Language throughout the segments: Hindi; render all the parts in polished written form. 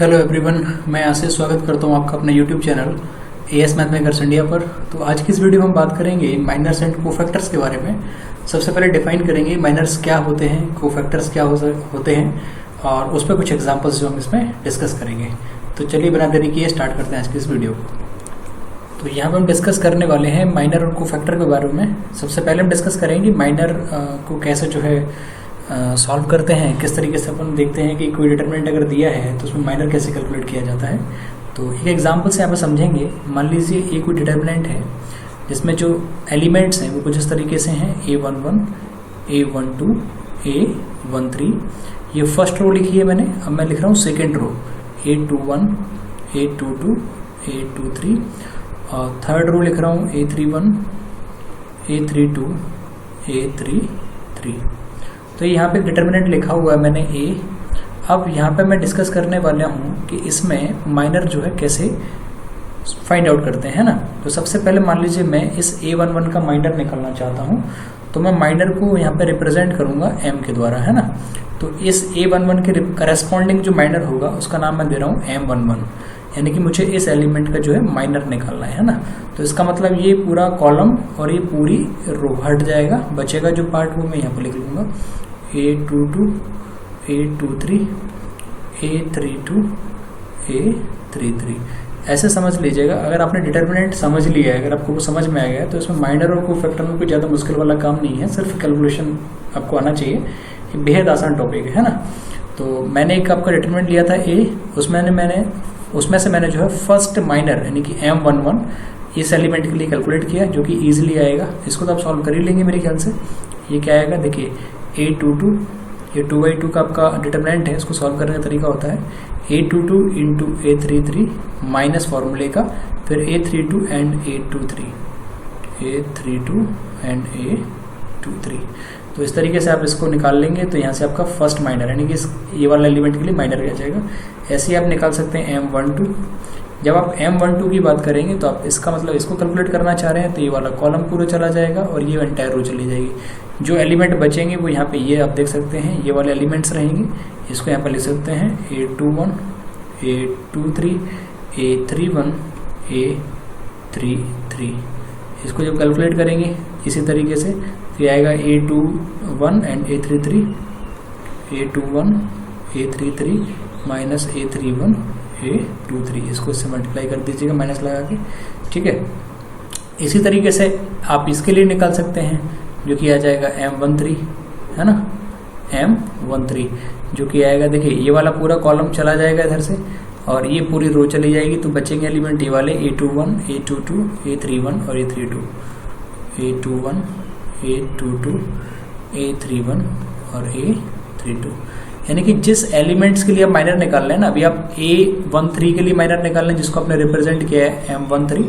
हेलो एवरीवन, मैं आशीष स्वागत करता हूं आपका अपने YouTube channel as mathematics India पर। तो आज की इस वीडियो में हम बात करेंगे माइनर्स एंड कोफैक्टर्स के बारे में। सबसे पहले डिफाइन करेंगे माइनर्स क्या होते हैं, कोफैक्टर्स क्या होते हैं, और उस पर कुछ एग्जांपल्स जो हम इसमें डिस्कस करेंगे। तो चलिए बिना देरी किए स्टार्ट करते हैं आज की इस वीडियो को। तो यहाँ पर हम डिस्कस करने वाले हैं माइनर और कोफैक्टर के बारे में। सबसे पहले हम डिस्कस करेंगे माइनर को कैसे जो है सॉल्व करते हैं, किस तरीके से अपन देखते हैं कि कोई डिटरमिनेंट अगर दिया है तो उसमें माइनर कैसे कैलकुलेट किया जाता है। तो एक एग्जांपल से यहाँ पर समझेंगे। मान लीजिए एक कोई डिटरमिनेंट है जिसमें जो एलिमेंट्स हैं वो कुछ इस तरीके से हैं A11, A12, A13। ये फर्स्ट रो लिखी है मैंने, अब मैं लिख रहा हूँ second row A21, A22, A23, और थर्ड रो लिख रहा हूँ A31, A32, A33। तो यहाँ पे डिटरमिनेंट लिखा हुआ है मैंने A। अब यहाँ पे मैं डिस्कस करने वाला हूँ कि इसमें माइनर जो है कैसे फाइंड आउट करते हैं ना। तो सबसे पहले मान लीजिए मैं इस A11 का माइनर निकालना चाहता हूँ, तो मैं माइनर को यहाँ पे रिप्रेजेंट करूँगा M के द्वारा, है ना। तो इस A11 के करस्पॉन्डिंग जो माइनर होगा उसका नाम मैं दे रहा हूँ M11, यानी कि मुझे इस एलिमेंट का जो है माइनर निकालना है ना। तो इसका मतलब ये पूरा कॉलम और ये पूरी रो हट जाएगा, बचेगा जो पार्ट वो मैं यहाँ पर लिख लूँगा A22, A23, A32, A33। ऐसे समझ लीजिएगा। अगर आपने डिटरमिनेंट समझ लिया है, अगर आपको वो समझ में आ गया, तो इसमें माइनर और कोफैक्टर में कोई ज़्यादा मुश्किल वाला काम नहीं है, सिर्फ कैलकुलेशन आपको आना चाहिए। ये बेहद आसान टॉपिक है ना। तो मैंने एक आपका डिटरमिनेंट लिया था A, उसमें से मैंने जो है फर्स्ट माइनर यानी कि M11 इस एलिमेंट के लिए कैलकुलेट किया, जो कि ईजिली आएगा। इसको तो आप सॉल्व कर ही लेंगे मेरे ख्याल से। ये क्या आएगा देखिए, A22, ये 2/2 का आपका डिटरमिनेंट है। इसको सॉल्व करने का तरीका होता है A22 इंटू A33 माइनस फॉर्मूले का, फिर A32 and A23, A32 and A23। तो इस तरीके से आप इसको निकाल लेंगे। तो यहाँ से आपका फर्स्ट माइनर यानी कि ये वाला एलिमेंट के लिए माइनर आ जाएगा। ऐसे ही आप निकाल सकते हैं M12। जब आप M12 की बात करेंगे तो आप इसका मतलब इसको कैलकुलेट करना चाह रहे हैं, तो ये वाला कॉलम पूरा चला जाएगा और ये एंटायर रो चली जाएगी। जो एलिमेंट बचेंगे वो यहाँ पे ये आप देख सकते हैं, ये वाले एलिमेंट्स रहेंगे। इसको यहाँ पर लिख सकते हैं A21, A23, A31, A33। इसको जब कैलकुलेट करेंगे इसी तरीके से तो आएगा A21 and A33, A21, A33 minus A31, A23। इसको इससे मल्टीप्लाई कर दीजिएगा माइनस लगा के, ठीक है। इसी तरीके से आप इसके लिए निकाल सकते हैं, जो कि आ जाएगा M13, है ना, M13 जो कि आएगा देखिए ये वाला पूरा कॉलम चला जाएगा इधर से और ये पूरी रो चली जाएगी। तो बचेंगे एलिमेंट ये वाले A21, A22, A31 और A32, A21, A22, A31 और A32। यानी कि जिस एलिमेंट्स के लिए आप माइनर निकाल रहे हैं ना, अभी आप A13 के लिए माइनर निकाल रहे हैं जिसको आपने रिप्रेजेंट किया है M13,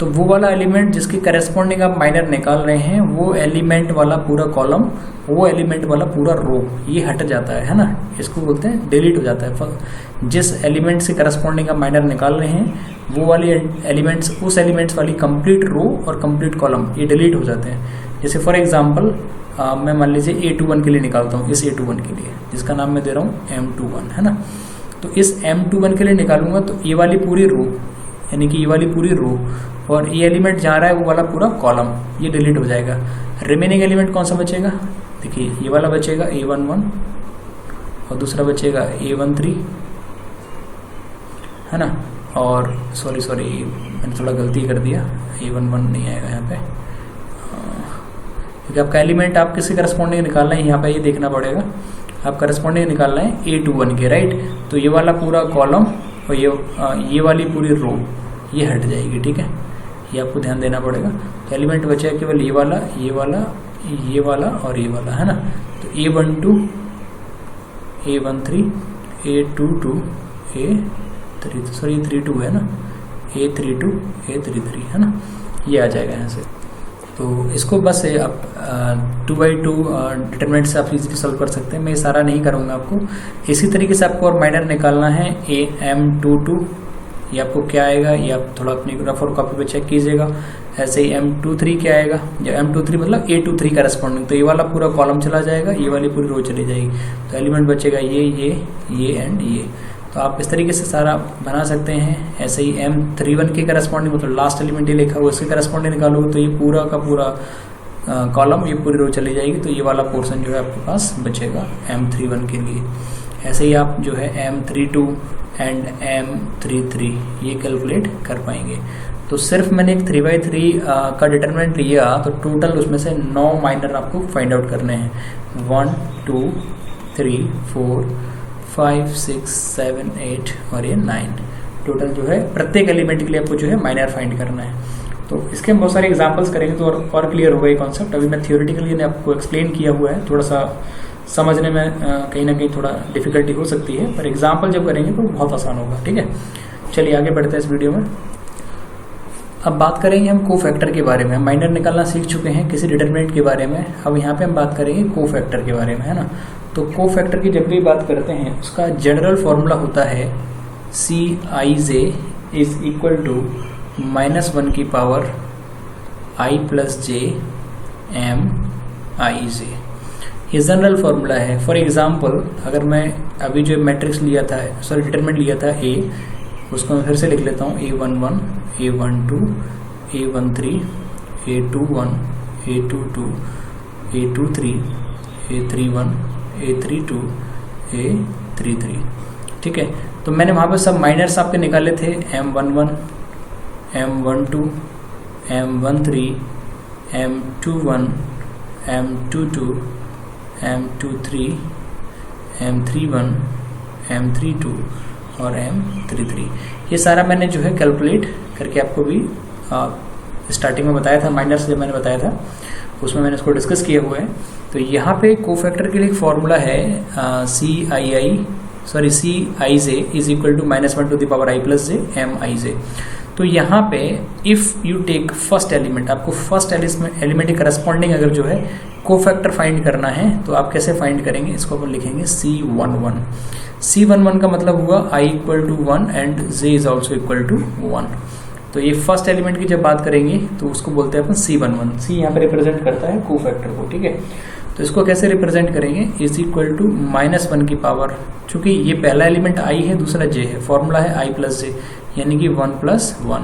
तो वो वाला एलिमेंट जिसके करस्पॉन्डिंग आप माइनर निकाल रहे हैं वो एलिमेंट वाला पूरा कॉलम, वो एलिमेंट वाला पूरा रो ये हट जाता है ना। इसको बोलते हैं डिलीट हो जाता है। जिस एलिमेंट से करस्पॉन्डिंग आप माइनर निकाल रहे हैं वो वाली एलिमेंट्स, उस एलिमेंट्स वाली कंप्लीट रो और कंप्लीट कॉलम ये डिलीट हो जाते हैं। जैसे फॉर एग्जाम्पल मैं मान लीजिए A21 के लिए निकालता हूँ, इस A21 के लिए जिसका नाम मैं दे रहा हूँ M21, है ना। तो इस M21 के लिए निकालूंगा तो ये वाली पूरी रो यानी कि ये वाली पूरी रो और ये एलिमेंट जहाँ रहा है वो वाला पूरा कॉलम ये डिलीट हो जाएगा। रिमेनिंग एलिमेंट कौन सा बचेगा देखिए, ये वाला बचेगा A11 और दूसरा बचेगा A13, है ना। और सॉरी मैंने थोड़ा गलती कर दिया, A11 नहीं आएगा यहाँ पे, क्योंकि आपका एलिमेंट आप किसके करस्पॉन्डिंग निकालना है यहाँ पे ये देखना पड़ेगा। आप करस्पॉन्डिंग निकालना है A21 के, राइट। तो ये वाला पूरा कॉलम और ये वाली पूरी रो ये हट जाएगी, ठीक है। ये आपको ध्यान देना पड़ेगा। तो एलिमेंट बचा केवल ये वाला, ये वाला, ये वाला और ये वाला, है ना। तो A12, A13, A22, A32 है ना, A32, A33, है ना। ये आ जाएगा यहाँ से। तो इसको बस आप 2/2 डिटरमिनेंट से आप इजीली सॉल्व कर सकते हैं। मैं ये सारा नहीं करूँगा आपको। इसी तरीके से आपको और माइनर निकालना है M22, ये आपको क्या आएगा ये आप थोड़ा अपनी रफ और कॉपी पे चेक कीजिएगा। ऐसे ही M23 क्या आएगा, या M23 मतलब A23 करस्पॉन्डिंग, तो ये वाला पूरा कॉलम चला जाएगा, ये वाली पूरी रो चली जाएगी, तो एलिमेंट बचेगा ये एंड ये। तो आप इस तरीके से सारा बना सकते हैं। ऐसे ही M31 के करस्पॉन्डिंग, मतलब लास्ट एलिमेंट ही लिखा हुआ उसके करस्पॉन्डिंग निकालोगे तो ये पूरा का पूरा कॉलम, ये पूरी रो चली जाएगी, तो ये वाला पोर्शन जो है आपके पास बचेगा M31 के लिए। ऐसे ही आप जो है M32 एंड M33 ये कैलकुलेट कर पाएंगे। तो सिर्फ मैंने एक 3x3 का डिटरमिनेंट लिया, तो टोटल उसमें से 9 माइनर आपको फाइंड आउट करने हैं। 1 2 3 4 5 6 7 8 और ये 9 टोटल जो है प्रत्येक एलिमेंट के लिए आपको जो है माइनर फाइंड करना है। तो इसके हम बहुत सारे एग्जांपल्स करेंगे तो और क्लियर होगा ये कॉन्सेप्ट। अभी मैं थियोरेटिकली आपको एक्सप्लेन किया हुआ है, थोड़ा सा समझने में कहीं ना कहीं थोड़ा डिफिकल्टी हो सकती है, पर एग्जाम्पल जब करेंगे तो बहुत आसान होगा। ठीक है, चलिए आगे बढ़ते हैं इस वीडियो में। अब बात करेंगे हम कोफैक्टर के बारे में। माइनर निकालना सीख चुके हैं किसी डिटरमिनेंट के बारे में, अब यहाँ पे हम बात करेंगे कोफैक्टर के बारे में, है ना। तो कोफैक्टर की जब भी बात करते हैं उसका जनरल फॉर्मूला होता है Cij इज इक्वल टू -1 की power i plus j m i j, ये जनरल फॉर्मूला है। फॉर एग्जाम्पल अगर मैं अभी जो मैट्रिक्स लिया था, सॉरी डिटरमिनेंट लिया था A, उसको मैं फिर से लिख लेता हूँ A11 A12 A13 A21 A22 A23 A31 A32 A33। ठीक है, तो मैंने वहाँ पर सब माइनर्स आपके निकाले थे, M11 M12 M13 M21 M22 M23 M31 M32 और M33। ये सारा मैंने जो है कैलकुलेट करके आपको भी स्टार्टिंग में बताया था, माइनर्स जब मैंने बताया था उसमें मैंने इसको डिस्कस किया हुआ है। तो यहाँ पे कोफैक्टर के लिए एक फॉर्मूला है Cij is equal to -1 to the power i plus j Mij। तो यहाँ पे if you take first element, आपको फर्स्ट एलिमेंट के करस्पॉन्डिंग अगर जो है कोफैक्टर फाइंड करना है तो आप कैसे फाइंड करेंगे, इसको अपन लिखेंगे C11। C11 का मतलब हुआ i equal to 1 and j is also equal to 1। तो ये फर्स्ट एलिमेंट की जब बात करेंगे तो उसको बोलते हैं अपन C11। C यहाँ पे रिप्रेजेंट करता है कोफैक्टर को। ठीक है, तो इसको कैसे रिप्रेजेंट करेंगे, इज इक्वल टू -1 की पावर, चूंकि ये पहला एलिमेंट i है दूसरा j है, फॉर्मूला है i प्लस j यानी कि 1 + 1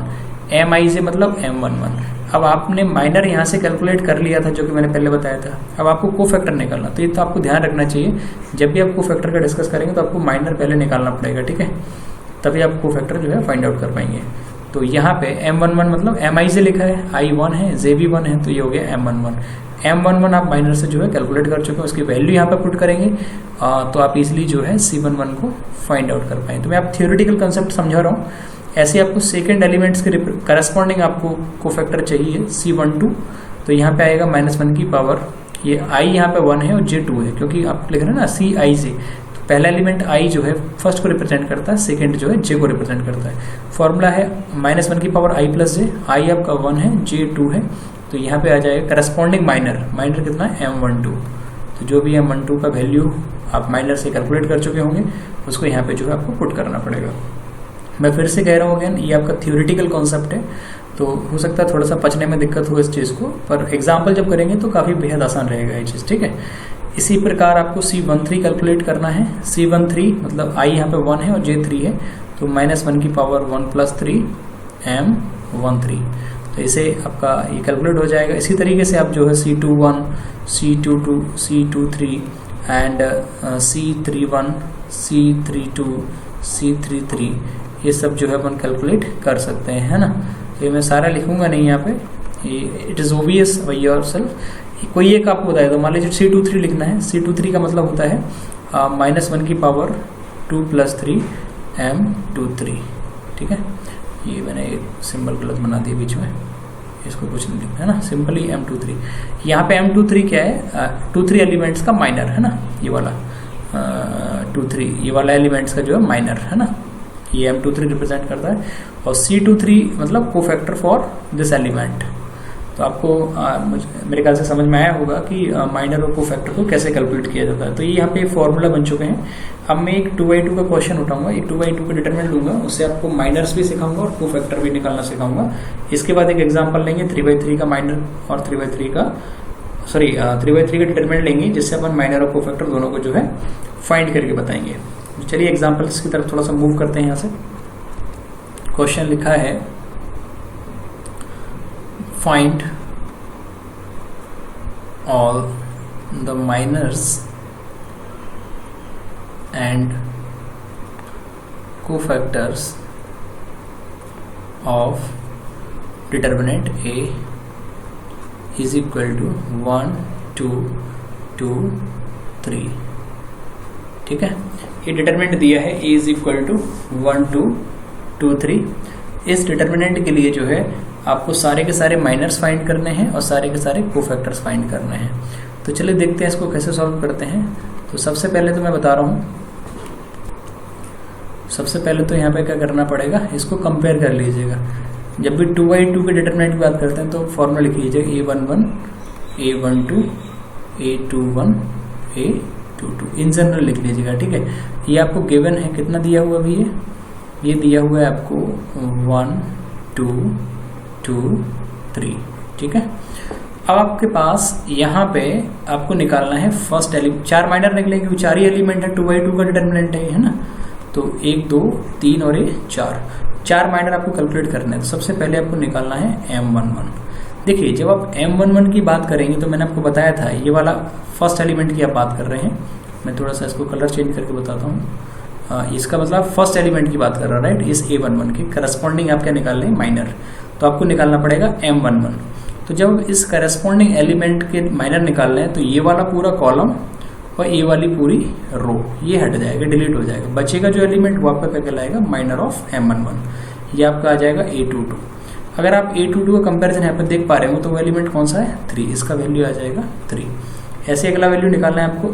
Mij मतलब M11। अब आपने माइनर यहाँ से कैलकुलेट कर लिया था जो कि मैंने पहले बताया था, अब आपको कोफैक्टर निकालना। तो ये तो आपको ध्यान रखना चाहिए, जब भी आप कोफैक्टर का डिस्कस करेंगे तो आपको माइनर पहले निकालना पड़ेगा। ठीक है, तभी आप कोफैक्टर जो है फाइंड आउट कर पाएंगे। तो यहाँ पे M11 मतलब Mij लिखा है, i 1 है j भी 1 है, तो ये हो गया M11। M11 आप माइनर से जो है कैलकुलेट कर चुके हैं, उसकी वैल्यू यहाँ पर पुट करेंगे तो आप इजीली जो है C11 को फाइंड आउट कर पाएंगे। तो मैं आप थियोरेटिकल कंसेप्ट समझा रहा हूँ, ऐसे आपको सेकेंड एलिमेंट्स के करस्पॉन्डिंग आपको कोफैक्टर चाहिए C12। तो यहाँ पे आएगा -1 की पावर, ये i यहाँ पे 1 है और j 2 है, क्योंकि आप लिख रहे हैं ना Cij, तो पहला एलिमेंट i जो है फर्स्ट को रिप्रेजेंट करता है, सेकेंड जो है j को रिप्रेजेंट करता है। फॉर्मूला है -1 की power i plus j, i आपका 1 है j 2 है, तो यहाँ पे आ जाएगा करस्पॉन्डिंग माइनर कितना है M12। तो जो भी M12 का वैल्यू आप माइनर से कैलकुलेट कर चुके होंगे उसको यहाँ पे जो है आपको पुट करना पड़ेगा। मैं फिर से कह रहा हूँ अगेन, ये आपका थियोरेटिकल कॉन्सेप्ट है, तो हो सकता है थोड़ा सा पचने में दिक्कत हो इस चीज़ को, पर एग्जाम्पल जब करेंगे तो काफ़ी बेहद आसान रहेगा ये चीज़। ठीक है, इसी प्रकार आपको C13 कैलकुलेट करना है। C13 मतलब i यहाँ पे 1 है और j 3 है, तो -1 की पावर 1 + 3 M13। तो इसे आपका ये कैलकुलेट हो जाएगा। इसी तरीके से आप जो है C21 C22 C23 and C31 C32 C33 ये सब जो है अपन कैलकुलेट कर सकते हैं, है ना। तो ये मैं सारा लिखूंगा नहीं यहाँ पे, it is obvious by yourself. कोई एक आपको बताया, तो मान लीजिए C23 लिखना है। C23 का मतलब होता है -1 की पावर 2 + 3 M23। ठीक है, ये मैंने एक सिंबल गलत बना दिया बीच में, इसको कुछ नहीं लिखना है ना, सिंपली M23। यहाँ पे M23 क्या है, 2-3 एलिमेंट्स का माइनर है ना, ये वाला 2-3 ये वाला एलिमेंट्स का जो है माइनर है ना, ये M23 रिप्रेजेंट करता है। और C23 मतलब कोफैक्टर फॉर दिस एलिमेंट। तो आपको मेरे ख्याल से समझ में आया होगा कि माइनर और कोफैक्टर को कैसे कैलकुलेट किया जाता है। तो ये यहाँ पे फॉर्मूला बन चुके हैं। अब मैं एक 2x2 का क्वेश्चन उठाऊंगा, एक 2x2 का डिटरमिनेंट लूंगा, उससे आपको माइनर्स भी सिखाऊंगा और कोफैक्टर भी निकालना सिखाऊंगा। इसके बाद एक एग्जाम्पल लेंगे 3x3 का माइनर और 3x3 का 3x3 का डिटरमिनेंट लेंगे, जिससे अपन माइनर और कोफैक्टर दोनों को जो है फाइंड करके बताएंगे। तो चलिए एग्जाम्पल्स की तरफ थोड़ा सा मूव करते हैं। यहाँ से क्वेश्चन लिखा है find all the minors and cofactors of determinant A is equal to 1 2 2 3। ठीक है, ये डिटर्मिनेंट दिया है A इज इक्वल टू 1 2 2 3। इस डिटर्मिनेंट के लिए जो है आपको सारे के सारे माइनर्स फाइंड करने हैं और सारे के सारे कोफैक्टर्स फाइंड करने हैं। तो चलिए देखते हैं इसको कैसे सॉल्व करते हैं। तो सबसे पहले तो मैं बता रहा हूँ, सबसे पहले तो यहाँ पे क्या करना पड़ेगा, इसको कंपेयर कर लीजिएगा। जब भी 2/2 के डिटरमिनेंट की बात करते हैं तो फॉर्मूला लिख लीजिए A11 A12 A21 A22 in general लिख लीजिएगा। ठीक है, ये आपको गिवन है, कितना दिया हुआ भी ये दिया हुआ है आपको 1 2 2 3। ठीक है, अब आपके पास यहाँ पे आपको निकालना है फर्स्ट एलिमेंट। 4 माइनर निकलेंगे क्योंकि 4 ही एलिमेंट है, 2/2 का डिटरमिनेंट है ना। तो 1 2 3 और 4 माइनर आपको कैलकुलेट करना है। तो सबसे पहले आपको निकालना है M11। देखिए, जब आप M11 की बात करेंगे तो मैंने आपको बताया था ये वाला फर्स्ट एलिमेंट की आप बात कर रहे हैं। मैं थोड़ा सा इसको कलर चेंज करके बताता हूँ। इसका मतलब फर्स्ट एलिमेंट की बात कर रहा है, राइट। इस A11 के करस्पॉन्डिंग आप क्या निकाल रहे हैं, माइनर। तो आपको निकालना पड़ेगा M11। तो जब इस करस्पॉन्डिंग एलिमेंट के माइनर निकाल रहे हैं तो ये वाला पूरा कॉलम और ये वाली पूरी रो ये हट जाएगा, डिलीट हो जाएगा। बचेगा जो एलिमेंट वो आपका क्या कहलाएगा, माइनर ऑफ M11। ये आपका आ जाएगा A22। अगर आप A22 का कंपैरिजन यहाँ पर देख पा रहे हो तो वो एलिमेंट कौन सा है, 3। इसका वैल्यू आ जाएगा 3। ऐसे अगला वैल्यू निकालना है आपको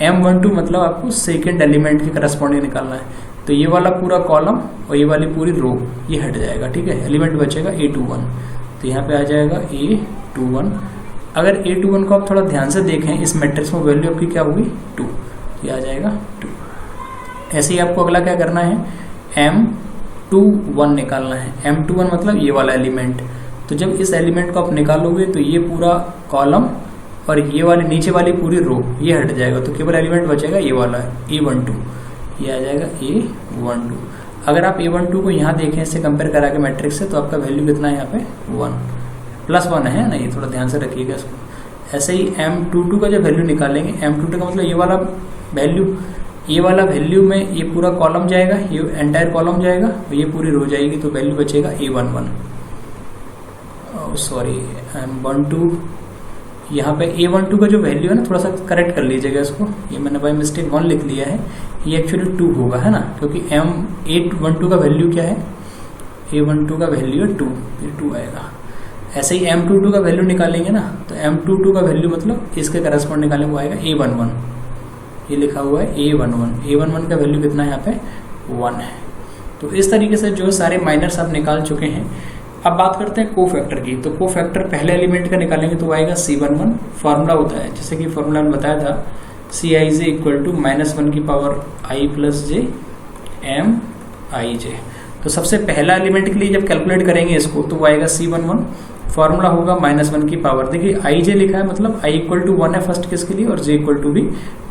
M12 मतलब आपको सेकेंड एलिमेंट के करस्पॉन्डिंग निकालना है। तो ये वाला पूरा कॉलम और ये वाली पूरी रो ये हट जाएगा। ठीक है, एलिमेंट बचेगा A21। तो यहाँ पे आ जाएगा A21। अगर A21 को आप थोड़ा ध्यान से देखें, इस मैट्रिक्स में वैल्यू आपकी क्या होगी, 2। ये आ जाएगा 2। ऐसे ही आपको अगला क्या करना है, M21 निकालना है। M21 मतलब ये वाला एलिमेंट। तो जब इस एलिमेंट को आप निकालोगे तो ये पूरा कॉलम और ये वाली नीचे वाली पूरी रो ये हट जाएगा। तो केवल एलिमेंट बचेगा ये वाला है, A12। ये आ जाएगा A12। अगर आप A12 को यहाँ देखें इससे कंपेयर करा के मैट्रिक्स से, तो आपका वैल्यू कितना है यहाँ पे, 1 +1 है ना। ये थोड़ा ध्यान से रखिएगा इसको। ऐसे ही M22 का जो वैल्यू निकालेंगे, M22 का मतलब ये वाला वैल्यू में ये पूरा कॉलम जाएगा, ये एंटायर कॉलम जाएगा और ये पूरी रो जाएगी। तो वैल्यू बचेगा A11। सॉरी, M12 यहाँ पे A12 का जो वैल्यू है ना, थोड़ा सा करेक्ट कर लीजिएगा इसको। ये मैंने बाय मिस्टेक 1 लिख लिया है, ये एक्चुअली 2 होगा, है ना। क्योंकि A12 का वैल्यू क्या है, A12 का वैल्यू है 2, ये 2 आएगा। ऐसे ही M22 का वैल्यू निकालेंगे ना, तो M22 का वैल्यू मतलब इसके करस्पॉन्ड निकालेंगे, वो आएगा A11। ये लिखा हुआ है A11 का वैल्यू कितना है यहाँ पे, 1 है। तो इस तरीके से जो सारे माइनर्स आप निकाल चुके हैं। अब बात करते हैं कोफैक्टर की। तो कोफैक्टर पहले एलिमेंट का निकालेंगे तो आएगा C11। फॉर्मूला होता है, जैसे कि फॉर्मूला में बताया था, Cij इक्वल टू -1 की पावर i + j Mij। तो सबसे पहला एलिमेंट के लिए जब कैलकुलेट करेंगे इसको तो वो आएगा C11। फॉर्मूला होगा -1 की पावर। देखिए Ij लिखा है मतलब i इक्वल टू 1 है फर्स्ट केस के लिए और j इक्वल टू भी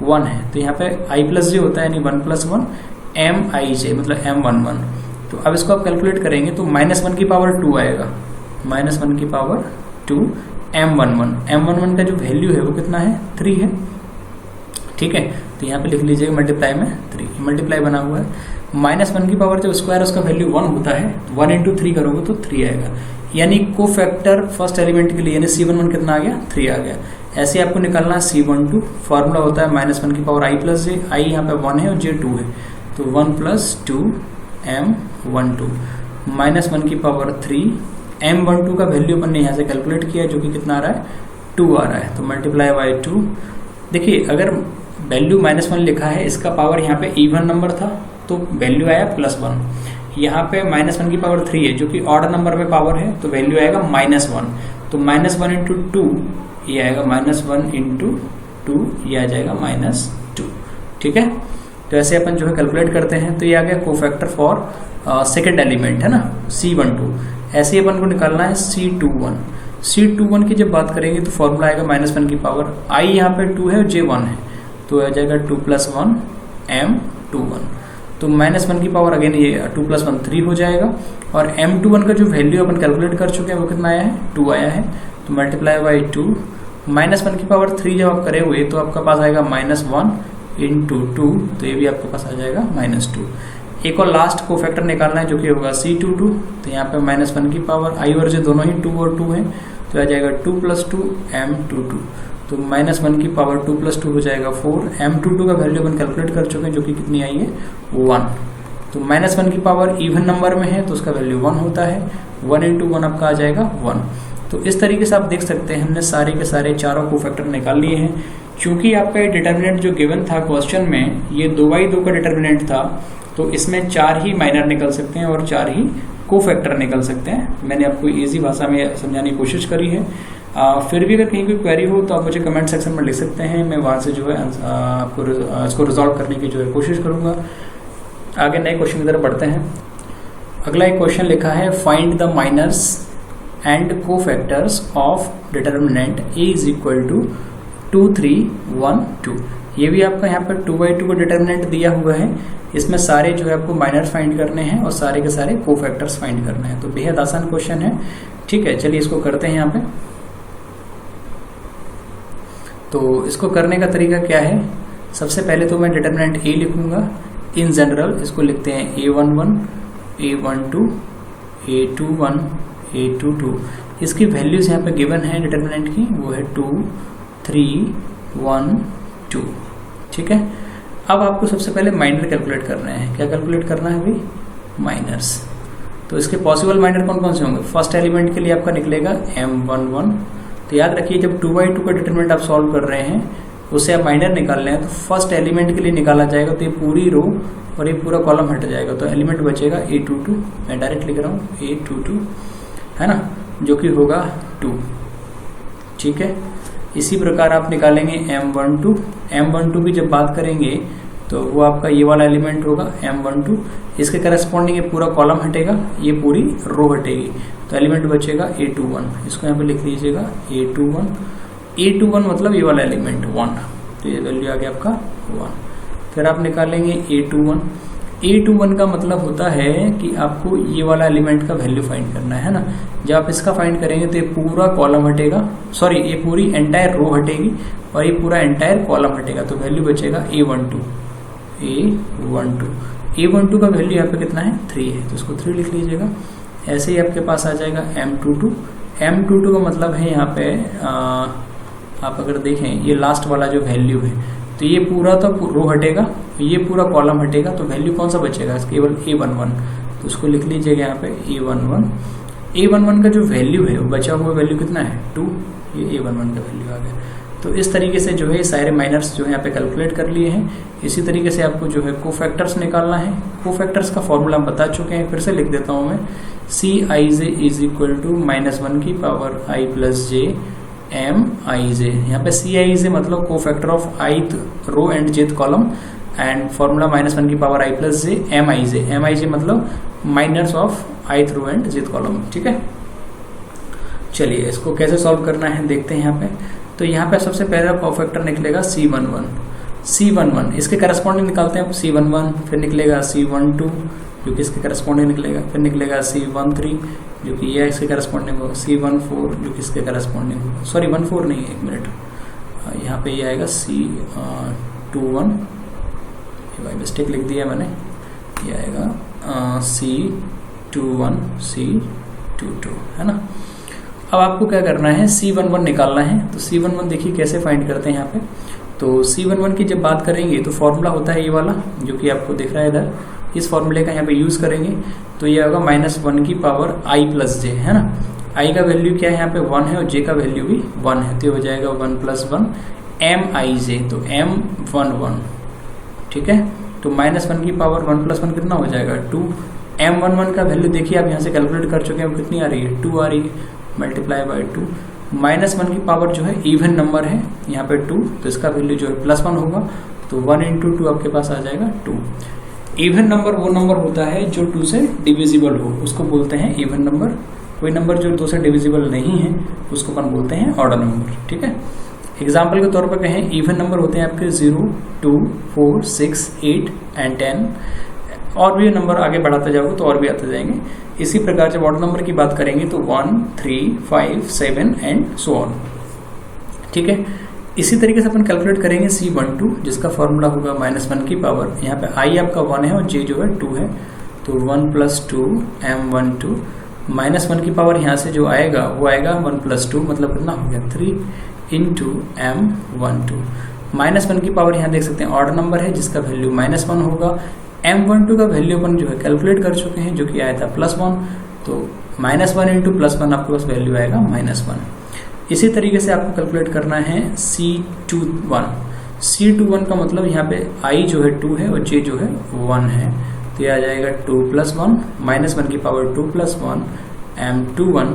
1 है। तो यहाँ पे i + j होता है, यानी 1 + 1 Mij मतलब M11। तो अब इसको आप कैलकुलेट करेंगे तो -1 की पावर 2 आएगा, -1 की पावर 2 M11 का जो वैल्यू है वो कितना है, 3 है। ठीक है, तो यहाँ पे लिख लीजिएगा मल्टीप्लाई में 3, मल्टीप्लाई बना हुआ है। -1 की पावर जब स्क्वायर उसका वैल्यू 1 होता है, 1 × 3 करोगे तो 3 आएगा। यानी कोफैक्टर फर्स्ट एलिमेंट के लिए यानी C11 कितना आ गया, 3 आ गया। ऐसे आपको निकालना है C12। फॉर्मूला होता है -1 की पावर i + j। i यहाँ पे 1 है और j 2 है, तो 1 + 2 M12 -1 की पावर 3 M12 का वैल्यू अपन ने यहाँ से कैलकुलेट किया जो कि कितना आ रहा है, 2 आ रहा है। तो मल्टीप्लाई बाय 2। देखिए अगर वैल्यू -1 लिखा है, इसका पावर यहाँ पे इवन नंबर था तो वैल्यू आया +1। यहाँ पे -1 की पावर 3 है जो कि ऑड नंबर में पावर है, तो वैल्यू आएगा -1। तो -1 × 2 ये आएगा, -1 × 2 ये आ जाएगा -2। ठीक है, तो ऐसे अपन जो है कैलकुलेट करते हैं। तो ये आ गया कोफैक्टर फॉर सेकेंड एलिमेंट, है ना, C12। ऐसे ही अपन को निकालना है C21 की जब बात करेंगे तो फॉर्मूला आएगा -1 की पावर i यहाँ पे 2 है और j 1 है, तो आ जाएगा 2 + 1 M21। तो -1 की पावर अगेन ये 2 + 1 3 हो जाएगा, और M21 का जो वैल्यू अपन कैलकुलेट कर चुके हैं वो कितना आया है, 2 आया है। तो मल्टीप्लाई बाई 2, -1 की पावर 3 जब आप करे हुए तो आपका पास आएगा -1 × 2, तो ये भी आपके पास आ जाएगा -2। एक और लास्ट कोफैक्टर निकालना है जो कि होगा C22। तो यहाँ पे -1 की पावर i और j दोनों ही 2 और 2 है, तो आ जाएगा 2 + 2 M22। तो -1 की पावर 2 + 2 हो जाएगा 4। M22 का वैल्यू अपन कैलकुलेट कर चुके हैं जो कि कितनी आई है, 1। तो -1 की पावर इवन नंबर में है तो उसका वैल्यू 1 होता है, 1 × 1 आपका आ जाएगा 1। तो इस तरीके से आप देख सकते हैं हमने सारे के सारे चारों कोफैक्टर निकाल लिए हैं। क्योंकि आपका डिटर्मिनेंट जो गिवन था क्वेश्चन में, ये 2/2 का डिटर्मिनेंट था, तो इसमें 4 ही माइनर निकल सकते हैं और 4 ही कोफैक्टर निकल सकते हैं। मैंने आपको इजी भाषा में समझाने की कोशिश करी है। फिर भी अगर कहीं कोई क्वेरी हो तो आप मुझे कमेंट सेक्शन में लिख सकते हैं, मैं वहाँ से जो है आपको इसको रिजॉल्व करने की जो है कोशिश करूँगा। आगे नए क्वेश्चन की तरफ बढ़ते हैं। अगला एक क्वेश्चन लिखा है, find the minors and cofactors of determinant A = 2 3 1 2। ये भी आपका यहाँ पर 2/2 का डिटर्मिनेंट दिया हुआ है। इसमें सारे जो है आपको माइनर्स फाइंड करने हैं और सारे के सारे कोफैक्टर्स फाइंड करने हैं। तो बेहद आसान क्वेश्चन है, ठीक है। चलिए इसको करते हैं यहाँ पे। तो इसको करने का तरीका क्या है, सबसे पहले तो मैं डिटर्मिनेंट A लिखूंगा। इन जनरल इसको लिखते हैं A11, A12, A21, A22। इसकी वैल्यूज यहाँ पे गिवन है डिटर्मिनेंट की, वो है 2 3 1 2, ठीक है। अब आपको सबसे पहले माइनर कैलकुलेट करना है। क्या कैलकुलेट करना है भाई, माइनर्स। तो इसके पॉसिबल माइनर कौन कौन से होंगे, फर्स्ट एलिमेंट के लिए आपका निकलेगा M11। तो याद रखिए जब 2/2 का डिटर्मिनेंट आप सॉल्व कर रहे हैं उससे आप माइनर निकाल रहे हैं, तो फर्स्ट एलिमेंट के लिए निकाला जाएगा, तो ये पूरी रो और ये पूरा कॉलम हट जाएगा, तो एलिमेंट बचेगा A22। मैं डायरेक्ट लिख रहा हूँ A22, है ना, जो कि होगा 2, ठीक है। इसी प्रकार आप निकालेंगे M12। M12 की जब बात करेंगे तो वो आपका ये वाला एलिमेंट होगा M12। इसके करस्पॉन्डिंग ये पूरा कॉलम हटेगा, ये पूरी रो हटेगी, तो एलिमेंट बचेगा A21। इसको यहाँ पे लिख लीजिएगा A21। A21 मतलब ये वाला एलिमेंट 1, तो ये वैल्यू आ गया आपका 1। फिर आप निकालेंगे A21। A21 का मतलब होता है कि आपको ये वाला एलिमेंट का वैल्यू फाइंड करना है ना। जब आप इसका फाइंड करेंगे तो ये पूरा कॉलम हटेगा, सॉरी ये पूरी एंटायर रो हटेगी और ये पूरा एंटायर कॉलम हटेगा, तो वैल्यू बचेगा A12। A12 का वैल्यू यहाँ पे कितना है, 3 है, तो इसको 3 लिख लीजिएगा। ऐसे ही आपके पास आ जाएगा M22। M22 का मतलब है यहाँ पे आप अगर देखें ये लास्ट वाला जो वैल्यू है, तो ये पूरा तो रो हटेगा, ये पूरा कॉलम हटेगा, तो वैल्यू कौन सा बचेगा, केवल A11। तो उसको लिख लीजिएगा यहाँ पे A11। A11 का जो वैल्यू है वो बचा हुआ वैल्यू कितना है, 2। ये A11 का वैल्यू आ गया। तो इस तरीके से जो है सारे माइनर्स जो है यहाँ पे कैलकुलेट कर लिए हैं। इसी तरीके से आपको जो है कोफैक्टर्स निकालना है। कोफैक्टर्स का फॉर्मूला हम बता चुके हैं, फिर से लिख देता हूँ मैं। Cij = -1 की पावर i + j Mij। यहाँ पे Cij मतलब cofactor of ith row and jth column, and formula -1 की power i + j Mij। Mij मतलब minors of ith row and jth column, ठीक है। चलिए इसको कैसे सॉल्व करना है देखते हैं यहाँ पे। तो यहाँ पे सबसे पहला कोफैक्टर निकलेगा C11। इसके करस्पॉन्डिंग निकालते हैं C11, फिर निकलेगा C12 जो कि इसके करस्पॉन्डिंग निकलेगा, फिर निकलेगा C13 जो कि यह इसके करस्पॉन्डिंग होगा, C14 जो कि इसके करस्पॉन्डिंग होगा, सॉरी 14 नहीं, 1 मिनट, यहाँ पे ये आएगा C21, ये भाई मिस्टेक लिख दिया मैंने, ये आएगा C21 C22, है ना। अब आपको क्या करना है, C11 निकालना है। तो C11 देखिए कैसे फाइंड करते हैं यहाँ पे। तो C11 की जब बात करेंगे तो फॉर्मूला होता है ये वाला जो कि आपको दिख रहा है इधर, इस फॉर्मूले का यहाँ पे यूज करेंगे। तो ये होगा -1 की पावर i + j, है ना। i का वैल्यू क्या है यहाँ पे 1 है और j का वैल्यू भी 1 है, तो हो जाएगा 1 + 1 Mij, तो M11, ठीक है। तो -1 की पावर 1 + 1 कितना हो जाएगा 2। M11 का वैल्यू देखिए आप यहाँ से कैलकुलेट कर चुके हैं, कितनी आ रही है 2 आ रही है, मल्टीप्लाई बाई 2। -1 की पावर जो है इवन नंबर है यहाँ पे 2, तो इसका वैल्यू जो है +1 होगा, तो 1 × 2 आपके पास आ जाएगा 2। इवन नंबर वो नंबर होता है जो 2 से डिविजिबल हो, उसको बोलते हैं इवन नंबर। कोई नंबर जो 2 से डिविजिबल नहीं है उसको अपन बोलते हैं ऑड नंबर, ठीक है। एग्जाम्पल के तौर पर कहें, इवन नंबर होते हैं आपके 0, 2, 4, 6, 8 एंड 10, और भी नंबर आगे बढ़ाते जाओगे तो और भी आते जाएंगे। इसी प्रकार जब ऑड नंबर की बात करेंगे तो 1, 3, 5, 7 एंड सो ऑन। ठीक है, इसी तरीके से अपन कैलकुलेट करेंगे C12, जिसका फॉर्मूला होगा -1 की पावर, यहाँ पे I आपका 1 है और J जो है 2 है, तो 1 + 2 M12, -1 की पावर यहाँ से जो आएगा वो आएगा 1 + 2, मतलब कितना हो गया 3 × M12। -1 की पावर यहाँ देख सकते हैं ऑड नंबर है जिसका वैल्यू -1 होगा। M12 का वैल्यू अपन जो है कैलकुलेट कर चुके हैं, जो कि आया था +1, तो -1 × +1 आपके पास वैल्यू आएगा -1। इसी तरीके से आपको कैलकुलेट करना है C21। C21 का मतलब यहाँ पे I जो है 2 है और J जो है 1 है, तो ये आ जाएगा 2 + 1, -1 की पावर 2 + 1 M21,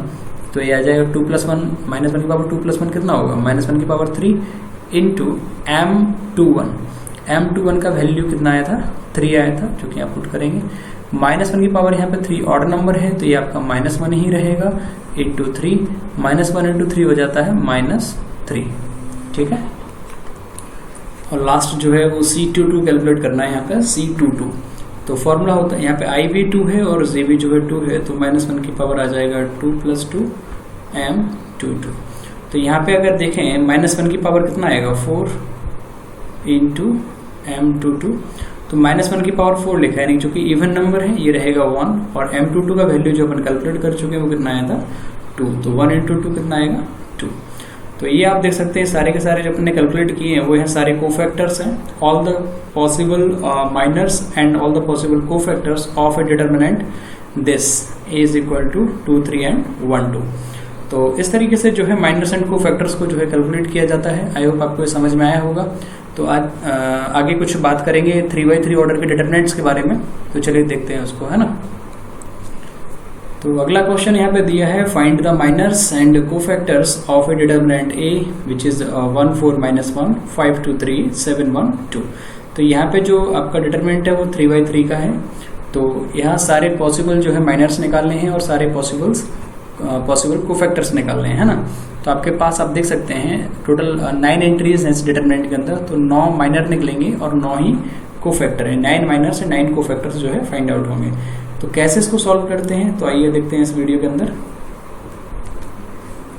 तो ये आ जाएगा 2 + 1, -1 की पावर 2 + 1 कितना होगा, -1 की पावर 3 × M21। M21 का वैल्यू कितना आया था, 3 आया था, जो कि आप पुट करेंगे। -1 की पावर यहाँ पे 3 ऑड नंबर है, तो ये आपका -1 ही रहेगा, × 3, -1 × 3 हो जाता है -3। ठीक है, और लास्ट जो है वो C22 कैलकुलेट करना है यहाँ पे, C22। तो फॉर्मूला होता है यहाँ पे I भी 2 है और J भी जो है 2 है, तो -1 की पावर आ जाएगा 2 + 2 M22। तो यहाँ पे अगर देखें -1 की पावर कितना आएगा, 4 × M22, तो -1 की पावर 4 लिखा है, यानी जो कि इवन नंबर है ये रहेगा 1, और M22 का वैल्यू जो अपन कैलकुलेट कर चुके हैं वो कितना आया था 2, तो 1 × 2 कितना आएगा 2। तो ये आप देख सकते हैं सारे के सारे जो अपने कैलकुलेट किए हैं वो हैं सारे कोफैक्टर्स हैं, all the possible minors and all the possible cofactors of a determinant this is equal to 2, 3 and 1, 2। तो इस तरीके से जो है माइनर्स एंड कोफैक्टर्स को जो है कैलकुलेट किया जाता है। आई होप आपको ये समझ में आया होगा। तो आज आगे कुछ बात करेंगे 3x3 ऑर्डर के डिटरमिनेंट्स के बारे में, तो चलिए देखते हैं उसको, है ना। तो अगला क्वेश्चन यहाँ पे दिया है, find the minors and cofactors of a determinant A which is 1, 4, -1, 5, 2, 3, 7, 1, 2। तो यहाँ पे जो आपका डिटर्मिनेंट है वो 3x3 का है। तो यहाँ सारे पॉसिबल जो है माइनर्स निकालने हैं और सारे पॉसिबल कोफैक्टर्स निकालने हैं, है ना। तो आपके पास आप देख सकते हैं टोटल 9 एंट्रीज हैं इस डिटर्मिनेंट के अंदर, तो 9 माइनर निकलेंगे और 9 ही कोफैक्टर है। 9 माइनर्स से 9 कोफैक्टर्स जो है फाइंड आउट होंगे। तो कैसे इसको सॉल्व करते हैं, तो आइए देखते हैं इस वीडियो के अंदर।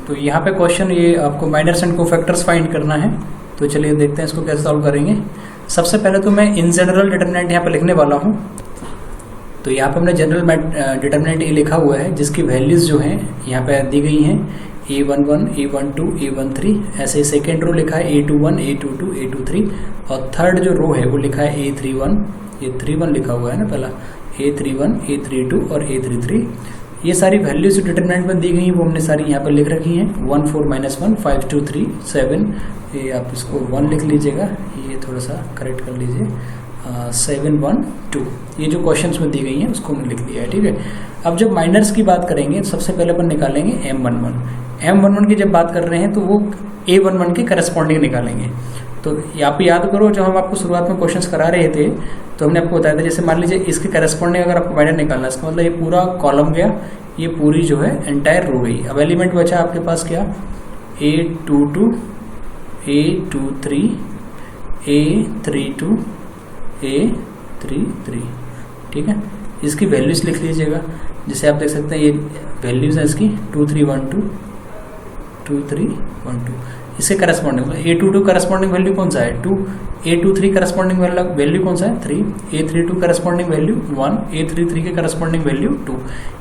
तो यहाँ पे क्वेश्चन ये आपको माइनर्स एंड कोफैक्टर्स फाइंड करना है, तो चलिए देखते हैं इसको कैसे सॉल्व करेंगे। सबसे पहले तो मैं इन जनरल डिटर्मिनेंट यहाँ पे लिखने वाला हूँ। तो यहाँ पे हमने जनरल डिटर्मिनेंट ए लिखा हुआ है, जिसकी वैल्यूज जो हैं यहाँ पे दी गई हैं, A11, A12, A13। ऐसे सेकेंड रो लिखा है A21, A22, A23, और थर्ड जो रो है वो लिखा है A31, A31 लिखा हुआ है ना पहला, A31, A32 और A33। ये सारी वैल्यूज जो डिटरमिनेंट में दी गई हैं वो हमने सारी यहाँ पर लिख रखी हैं। 1, 4, -1, 5, 2, 3, 7, ये आप इसको 1 लिख लीजिएगा, ये थोड़ा सा करेक्ट कर लीजिए, 7, 1, 2। ये जो क्वेश्चंस में दी गई हैं उसको हमने लिख दिया है, ठीक है। अब जब माइनर्स की बात करेंगे सबसे पहले अपन निकालेंगे M11। M11 की जब बात कर रहे हैं तो वो A11 के करस्पॉन्डिंग निकालेंगे। तो आप याद करो, जब हम आपको शुरुआत में क्वेश्चंस करा रहे थे तो हमने आपको बताया था, जैसे मान लीजिए इसके करस्पॉन्डिंग अगर आपको माइनर निकालना है, इसका मतलब ये पूरा कॉलम गया, ये पूरी जो है एंटायर रो गई। अब एलिमेंट बचा आपके पास क्या, A22, A23, A32, A33, ठीक है। इसकी वैल्यूज लिख लीजिएगा, जैसे आप देख सकते हैं ये वैल्यूज है इसकी 2, 3, 1, 2, 2, 3, 1, 2। इसके करस्पॉन्डिंग A22 करस्पॉन्डिंग वैल्यू कौन सा है 2, A23 करस्पॉन्डिंग वैल्यू कौन सा है 3, A32 करस्पॉन्डिंग वैल्यू 1, A33 के करस्पॉन्डिंग वैल्यू 2।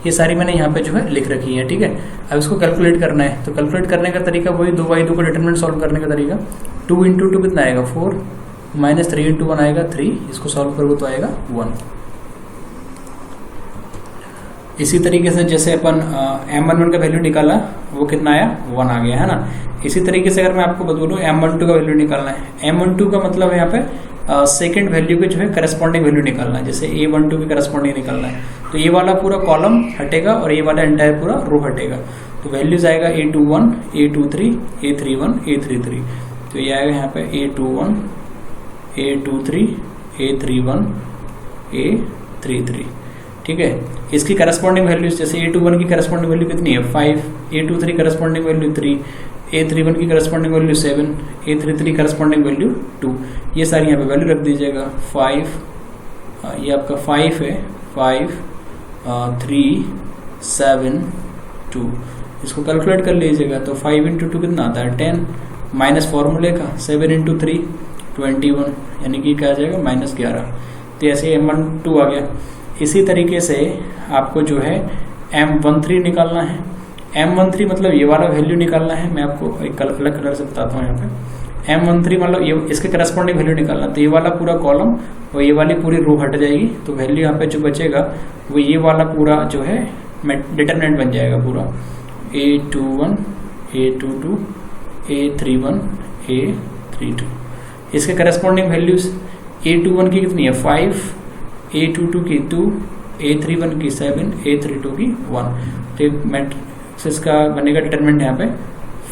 ये सारी मैंने यहाँ पे जो है लिख रखी है, ठीक है। अब इसको कैलकुलेट करना है, तो कैलकुलेट करने का तरीका वही 2/2 का डिटरमिनेंट सॉल्व करने का तरीका। 2 × 2 कितना आएगा 4, -3 × 1 आएगा 3, इसको सॉल्व करोगे तो आएगा 1। इसी तरीके से जैसे अपन M11 का वैल्यू निकाला वो कितना आया 1 आ गया, है ना। इसी तरीके से अगर मैं आपको बोलूँ M12 का वैल्यू निकालना है, M12 का मतलब है यहाँ पे सेकंड वैल्यू के जो है करस्पॉन्डिंग वैल्यू निकालना है। जैसे A12 की करस्पॉन्डिंग निकालना है तो ये वाला पूरा कॉलम हटेगा और ये वाला एंटायर पूरा रो हटेगा। तो वैल्यूज आएगा A21, A23, A31, A33। तो ये आएगा यहाँ पे A21, A23, A31, A33, ठीक है। इसकी करस्पॉन्डिंग वैल्यूज जैसे A21 की करस्पॉन्डिंग वैल्यू कितनी है 5, A23 करस्पॉन्डिंग वैल्यू 3, A31 की corresponding value 7, A33 corresponding value 2, ये सारी यहाँ पे वैल्यू रख दीजिएगा। 5 ये आपका 5 है, 5 3 7 2, इसको कैलकुलेट कर लीजिएगा। तो 5 इंटू 2 कितना आता है 10, माइनस फॉर्मूले का 7 इंटू 3 21, यानी कि क्या आ जाएगा -11। तो ऐसे M12 आ गया। इसी तरीके से आपको जो है M13 निकालना है। M13 मतलब ये वाला वैल्यू निकालना है। मैं आपको एक अलग कलर से बताता हूँ यहाँ पे। M13 मतलब ये इसके करस्पॉन्डिंग वैल्यू निकालना। तो ये वाला पूरा कॉलम और ये वाली पूरी रो हट जाएगी, तो वैल्यू यहाँ पे जो बचेगा वो ये वाला पूरा जो है डिटरमिनेंट बन जाएगा पूरा। A21 A22 A31 A32, इसके करस्पॉन्डिंग वैल्यूज A21 की कितनी है 5, A22 की 2, A31 की 7, A32 की 1। तो मैट्रिक्स का बनेगा डिटरमिनेंट यहाँ पे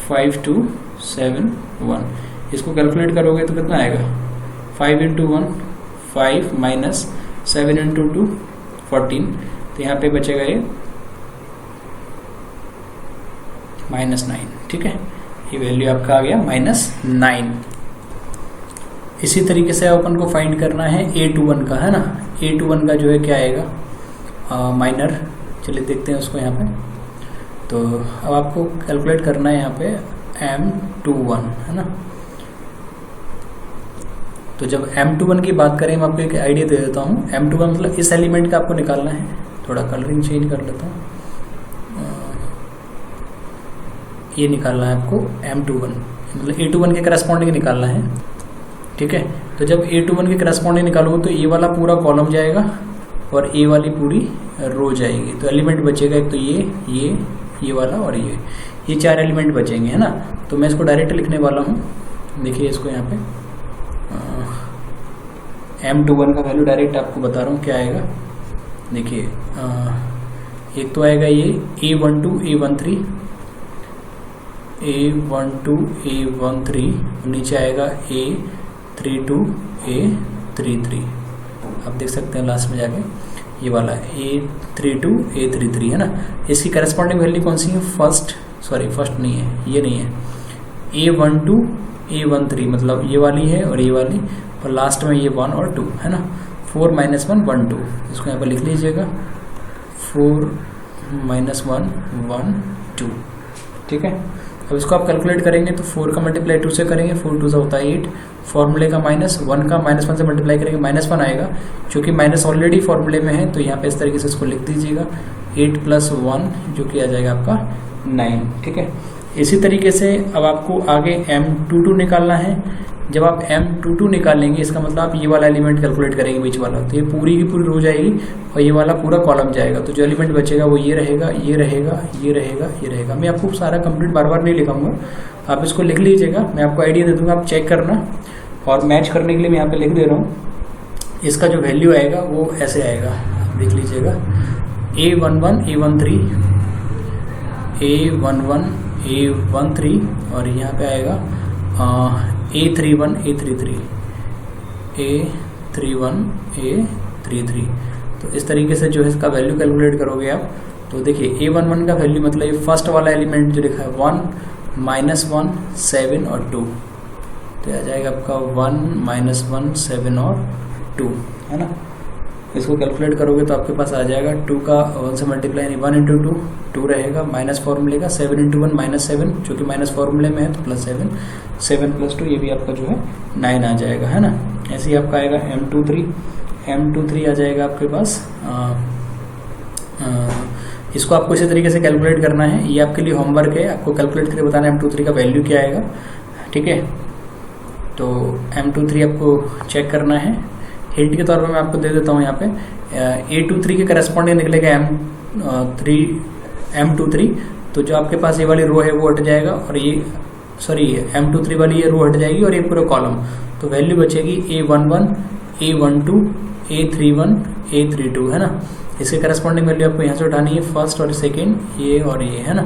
5 2 7 1। इसको कैलकुलेट करोगे तो कितना आएगा 5 इंटू 1 5 माइनस 7 इंटू 2 14। तो यहाँ पे बचेगा ये -9। ठीक है, ये वैल्यू आपका आ गया -9। इसी तरीके से अपन को फाइंड करना है A21 का, है ना। A21 का जो है क्या आएगा माइनर, चलिए देखते हैं उसको यहाँ पे। तो अब आपको कैलकुलेट करना है यहाँ पे M21, है ना। तो जब M21 की बात करें मैं आपको एक आइडिया दे देता हूँ। M21 मतलब इस एलिमेंट का आपको निकालना है। थोड़ा कलरिंग चेंज कर लेता हूँ। ये निकालना है आपको M21, मतलब A21 के करस्पॉन्डिंग निकालना है। ठीक है, तो जब A21 के करस्पॉन्डिंग निकालोगे तो ये वाला पूरा कॉलम जाएगा और ए वाली पूरी रो जाएगी। तो एलिमेंट बचेगा एक तो ये वाला और ये 4 एलिमेंट बचेंगे, है ना। तो मैं इसको डायरेक्ट लिखने वाला हूँ। देखिए इसको यहाँ पे M21 का वैल्यू डायरेक्ट आपको बता रहा हूँ क्या आएगा। देखिए एक तो आएगा ये A12 A13 A12 A13, नीचे आएगा A32 A33। आप देख सकते हैं लास्ट में जाके ये वाला A32 A33, है ना। इसकी करस्पॉन्डिंग वैल्यू कौन सी है फर्स्ट नहीं है, ये नहीं है। A12 A13 मतलब ये वाली है और ये वाली, और लास्ट में ये 1 और 2, है ना। 4 - 1 1 2, इसको यहाँ पर लिख लीजिएगा 4 - 1 1 2। ठीक है, अब इसको आप कैलकुलेट करेंगे तो 4 का मल्टीप्लाई 2 से करेंगे, 4 2 से होता है 8, फॉर्मूले का -1 का -1 से मल्टीप्लाई करेंगे -1 आएगा, क्योंकि माइनस ऑलरेडी फॉर्मूले में है। तो यहाँ पे इस तरीके से इसको लिख दीजिएगा 8 + 1 जो कि आ जाएगा आपका 9। ठीक है, इसी तरीके से अब आपको आगे M22 निकालना है। जब आप M22 निकालेंगे इसका मतलब आप ये वाला एलिमेंट कैलकुलेट करेंगे बीच वाला, तो ये पूरी की पूरी रो जाएगी और ये वाला पूरा कॉलम जाएगा। तो जो एलिमेंट बचेगा वो ये रहेगा, ये रहेगा, ये रहेगा, ये रहेगा। मैं आपको सारा कंप्लीट बार बार नहीं लिखाऊंगा, आप इसको लिख लीजिएगा। मैं आपको आइडिया दे दूंगा, आप चेक करना। और मैच करने के लिए मैं यहाँ पे लिख दे रहा हूँ। इसका जो वैल्यू आएगा वो ऐसे आएगा, देख लीजिएगा A11 A13 A11 A13 और यहाँ पे आएगा A31 A33 A31 A33। तो इस तरीके से जो है इसका वैल्यू कैलकुलेट करोगे आप। तो देखिए A11 का वैल्यू मतलब ये फर्स्ट वाला एलिमेंट जो लिखा है 1 - 1 7 और 2, तो आ जाएगा आपका 1 - 1 7 और 2, है ना। इसको कैलकुलेट करोगे तो आपके पास आ जाएगा 2 का 1 से मल्टीप्लाई, यानी 1 × 2 2 रहेगा, माइनस फॉर्मूले का 7 × 1 -7, जो कि माइनस फॉर्मूले में है तो +7 7 + 2 ये भी आपका जो है 9 आ जाएगा, है ना। ऐसे ही आपका आएगा M23 आ जाएगा आपके पास। इसको आपको इसी तरीके से कैलकुलेट करना है। ये आपके लिए होमवर्क है, आपको कैलकुलेट करके बताना है M23 का वैल्यू क्या आएगा। ठीक है, तो M23 आपको चेक करना है। हिंट के तौर पर मैं आपको दे देता हूँ यहाँ पे A23 के करस्पॉन्डिंग निकलेगा M23। तो जो आपके पास ये वाली रो है वो हट जाएगा और ये M23 वाली ये रो हट जाएगी और ये पूरा कॉलम। तो वैल्यू बचेगी A11 A12 A31 A32, है ना। इसके करस्पॉन्डिंग वैल्यू आपको यहाँ से उठानी है, फर्स्ट और सेकेंड, ये और ये, है ना।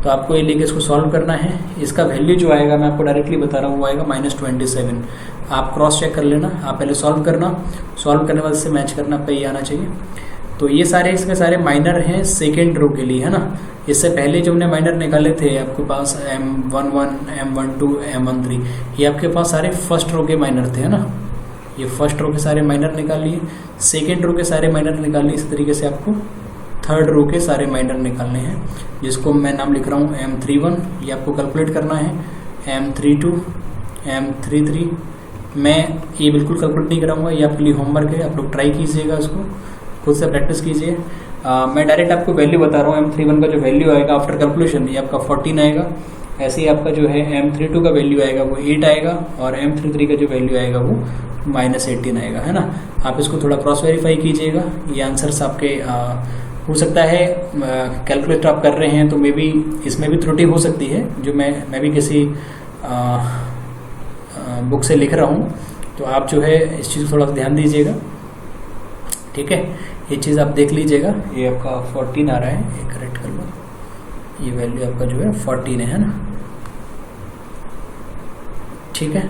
तो आपको ये लेके इसको सॉल्व करना है। इसका वैल्यू जो आएगा मैं आपको डायरेक्टली बता रहा हूँ, वो आएगा -27। आप क्रॉस चेक कर लेना, आप पहले सॉल्व करना, सॉल्व करने बाद से मैच करना पे ये आना चाहिए। तो ये सारे इसके सारे माइनर हैं सेकेंड रो के लिए, है ना। इससे पहले जो हमने माइनर निकाले थे आपके पास M11, M12, M13, ये आपके पास सारे फर्स्ट रो के माइनर थे, है ना। ये फर्स्ट रो के सारे माइनर निकाल लिए, सेकेंड रो के सारे माइनर निकाल लिए। इस तरीके से आपको थर्ड रो के सारे माइनर निकालने हैं, जिसको मैं नाम लिख रहा हूँ M31। ये आपको कैलकुलेट करना है। M32, M33, मैं ये बिल्कुल कैलकुलेट नहीं कराऊंगा, ये आपके लिए होमवर्क है, आप लोग ट्राई कीजिएगा, उसको खुद से प्रैक्टिस कीजिए। मैं डायरेक्ट आपको वैल्यू बता रहा हूँ। M31 का जो वैल्यू आएगा आफ्टर कैलकुलेशन ये आपका 14 आएगा। ऐसे ही आपका जो है M32 का वैल्यू आएगा वो 8 आएगा, और M33 का जो वैल्यू आएगा वो -18 आएगा, है ना। आप इसको थोड़ा क्रॉस वेरीफाई कीजिएगा। ये आंसर्स आपके हो सकता है कैलकुलेटर आप कर रहे हैं तो मे बी इसमें भी त्रुटि हो सकती है, जो मैं भी किसी बुक से लिख रहा हूँ, तो आप जो है इस चीज़ को थोड़ा ध्यान दीजिएगा, ठीक है। ये चीज़ आप देख लीजिएगा। ये आपका 14 आ रहा है, ये करेक्ट कर लो। ये वैल्यू आपका जो है 14 है ना, ठीक है।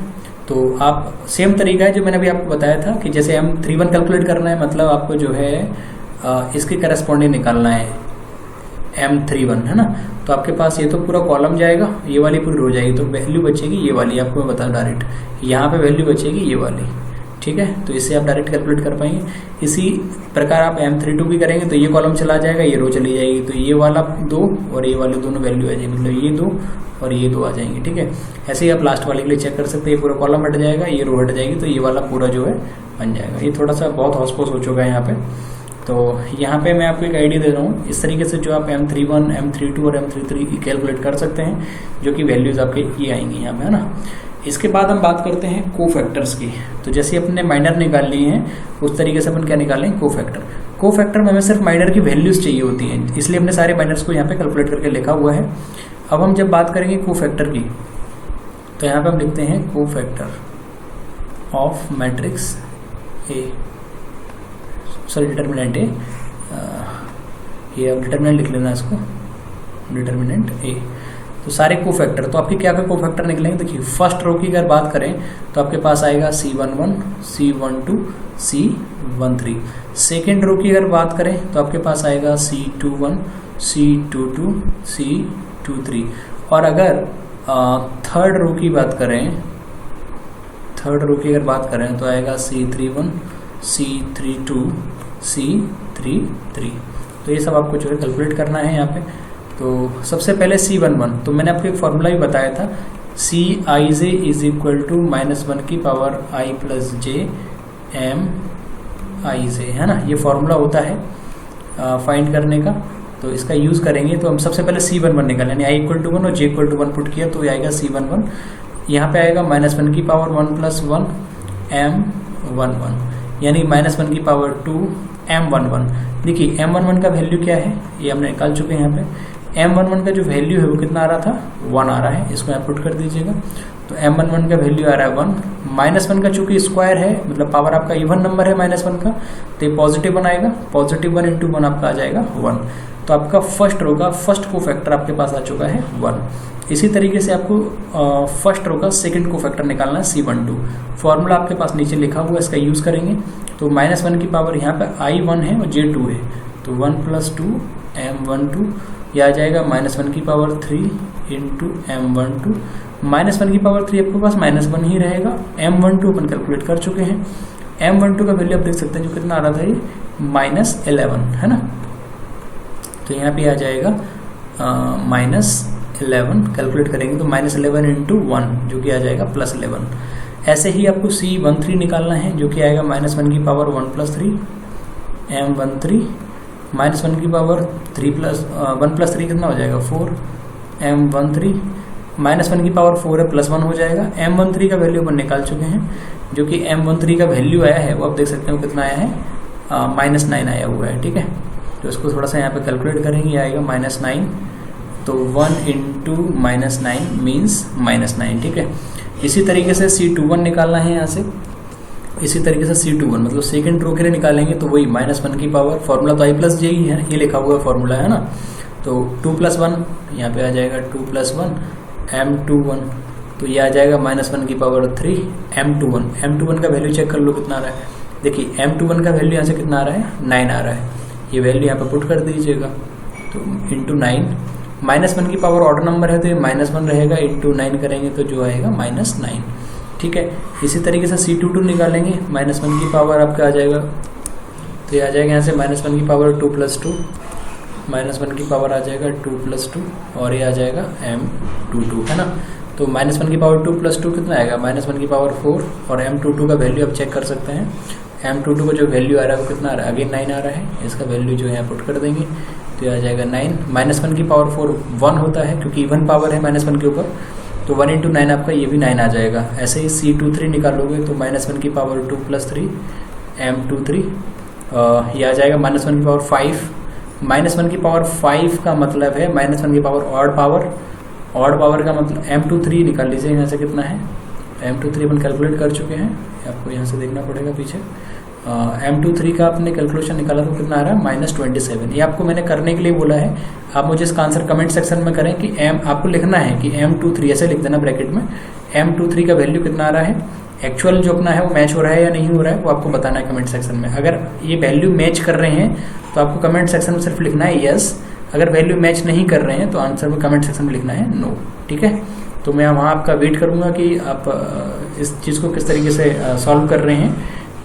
तो आप सेम तरीका है जो मैंने अभी आपको बताया था कि जैसे M31 कैलकुलेट करना है, मतलब आपको जो है इसके करस्पॉन्डिंग निकालना है M31, है ना। तो आपके पास ये तो पूरा कॉलम जाएगा, ये वाली पूरी रो जाएगी, तो वैल्यू बचेगी ये वाली। आपको मैं बता डायरेक्ट, यहाँ पे वैल्यू बचेगी ये वाली, ठीक है। तो इससे आप डायरेक्ट कैलकुलेट कर पाएंगे। इसी प्रकार आप M32 भी करेंगे तो ये कॉलम चला जाएगा, ये रो चली जाएगी, तो ये वाला 2 और ये वाले दोनों वैल्यू आ जाएगी, मतलब ये 2 और ये 2 आ जाएंगे, ठीक है। ऐसे ही आप लास्ट वाले के लिए चेक कर सकते हैं। ये पूरा कॉलम हट जाएगा, ये रो हट जाएगी, तो ये वाला पूरा जो है बन जाएगा। ये थोड़ा सा बहुत हौस-पौस हो चुका है यहाँ पे। तो यहाँ पे मैं आपको एक आइडिया दे रहा हूँ, इस तरीके से जो आप M31, M32 और M33 कैलकुलेट कर सकते हैं, जो कि वैल्यूज आपके ये आएंगी यहाँ पे, है ना। इसके बाद हम बात करते हैं कोफैक्टर्स की। तो जैसे अपने माइनर निकाल लिए हैं, उस तरीके से अपन क्या निकालेंगे, कोफैक्टर। कोफैक्टर में हमें सिर्फ माइनर की वैल्यूज चाहिए होती हैं, इसलिए हमने सारे माइनर्स को यहाँ पे कैलकुलेट करके लिखा हुआ है। अब हम जब बात करेंगे कोफैक्टर की, तो यहाँ पे हम लिखते हैं cofactor of matrix A, sorry determinant A, ये अब डिटर्मिनेंट लिख लेना इसको, डिटर्मिनेंट ए। तो सारे कोफैक्टर, तो आपके क्या क्या कोफैक्टर निकलेंगे, देखिए फर्स्ट रो की अगर बात करें तो आपके पास आएगा C11, C12, C13। Second row की अगर बात करें तो आपके पास आएगा C21, C22, C23। और अगर थर्ड रो की बात करें, थर्ड रो की अगर बात करें तो आएगा C31, C32, C33। तो ये सब आपको जो है कैलकुलेट करना है यहाँ पे। तो सबसे पहले C11, तो मैंने आपको एक फॉर्मूला भी बताया था, Cij इज इक्वल टू -1 की power i plus j Mij, है ना। ये फॉर्मूला होता है फाइंड करने का, तो इसका यूज़ करेंगे। तो हम सबसे पहले C11 निकालें, यानी i इक्वल टू 1 और j इक्वल टू 1 पुट किया तो ये आएगा C11। यहाँ पे आएगा -1 की पावर 1 प्लस 1 M11, यानी -1 की पावर 2 M11। देखिए M11 का वैल्यू क्या है, ये हमने निकाल चुके हैं। यहाँ पे M11 का जो वैल्यू है वो कितना आ रहा था, 1 आ रहा है, इसको आप पुट कर दीजिएगा। तो M11 का वैल्यू आ रहा है 1, -1 का चूंकि स्क्वायर है, मतलब पावर आपका इवन नंबर है -1 का, तो ये पॉजिटिव 1 आएगा, पॉजिटिव 1 इंटू 1 आपका आ जाएगा 1। तो आपका फर्स्ट रो का फर्स्ट कोफैक्टर आपके पास आ चुका है 1। इसी तरीके से आपको फर्स्ट रो का सेकंड कोफैक्टर निकालना है C12। फॉर्मूला आपके पास नीचे लिखा हुआ है, इसका यूज़ करेंगे। तो -1 की पावर यहाँ पे i1 है और j2 है, तो 1 प्लस 2 M12, यह आ जाएगा -1 की पावर 3 इंटू M12। -1 की पावर 3 आपके पास -1 ही रहेगा। M12 अपन कैलकुलेट कर चुके हैं। M12 का वैल्यू आप देख सकते हैं जो कितना आ रहा था, ये -11, है ना। तो यहाँ पे आ जाएगा -11, कैलकुलेट करेंगे तो -11 इंटू 1 जो कि आ जाएगा +11। ऐसे ही आपको C13 निकालना है, जो कि आएगा -1 की पावर 1 प्लस 3 M13, -1 की पावर 3 प्लस 1 प्लस 3 कितना हो जाएगा 4 M13, -1 की पावर 4 है +1 हो जाएगा। M13 का वैल्यू अपन निकाल चुके हैं, जो कि M13 का वैल्यू आया है वो आप देख सकते हो कितना आया है, -9 आया हुआ है, ठीक है। तो इसको थोड़ा सा यहाँ पे कैलकुलेट करेंगे, ये आएगा -9, तो 1 इंटू -9 मीन्स -9, ठीक है। इसी तरीके से C21 निकालना है यहाँ से, इसी तरीके से C21 मतलब सेकंड रो के लिए निकालेंगे तो वही -1 की पावर, फॉर्मूला तो i प्लस जे ही है, ये लिखा हुआ फॉर्मूला है ना। तो 2 + 1 यहाँ पे आ जाएगा 2 + 1 M21, तो ये आ जाएगा -1 की पावर 3 M21। M21 का वैल्यू चेक कर लो कितना आ रहा है, देखिए M21 का वैल्यू यहाँ से कितना आ रहा है 9 आ रहा है, ये वैल्यू यहाँ पे पुट कर दीजिएगा, तो इंटू 9, -1 की पावर ऑड नंबर है तो ये -1 रहेगा, इंटू 9 करेंगे तो जो आएगा -9, ठीक है। इसी तरीके से C22 निकालेंगे, -1 की पावर आपका आ जाएगा, तो ये आ जाएगा यहाँ से -1 की पावर 2 + 2, -1 की पावर आ जाएगा 2 + 2 और ये आ जाएगा M22, है ना। तो -1 की पावर 2 + 2 कितना आएगा, -1 की पावर 4 और M22 का वैल्यू आप चेक कर सकते हैं। M22 का जो वैल्यू आ रहा है वो कितना आ रहा है, अगेन 9 आ रहा है, इसका वैल्यू जो है यहाँ पुट कर देंगे तो ये आ जाएगा 9। -1 की पावर 4 1 होता है क्योंकि इवन पावर है -1 के ऊपर, तो 1 × 9 आपका ये भी 9 आ जाएगा। ऐसे ही C23 निकालोगे तो -1 की पावर 2 + 3 M23, ये आ जाएगा -1 की पावर 5। -1 की पावर 5 का मतलब है -1 की पावर ऑड पावर का मतलब M23 निकाल लीजिए, यहाँ से कितना है, M23 अपन कैलकुलेट कर चुके हैं, आपको यहाँ से देखना पड़ेगा पीछे। M23 का आपने कैलकुलेशन निकाला तो कितना आ रहा है, -27। ये आपको मैंने करने के लिए बोला है, आप मुझे इसका आंसर कमेंट सेक्शन में करें कि आपको लिखना है कि M23 ऐसे लिख देना ब्रैकेट में, M23 का वैल्यू कितना आ रहा है, एक्चुअल जो अपना है वो मैच हो रहा है या नहीं हो रहा है वो आपको बताना है कमेंट सेक्शन में। अगर ये वैल्यू मैच कर रहे हैं तो आपको कमेंट सेक्शन में सिर्फ लिखना है यस, अगर वैल्यू मैच नहीं कर रहे हैं तो आंसर में कमेंट सेक्शन में लिखना है नो, ठीक है। तो मैं वहाँ आपका वेट करूँगा कि आप इस चीज़ को किस तरीके से सॉल्व कर रहे हैं।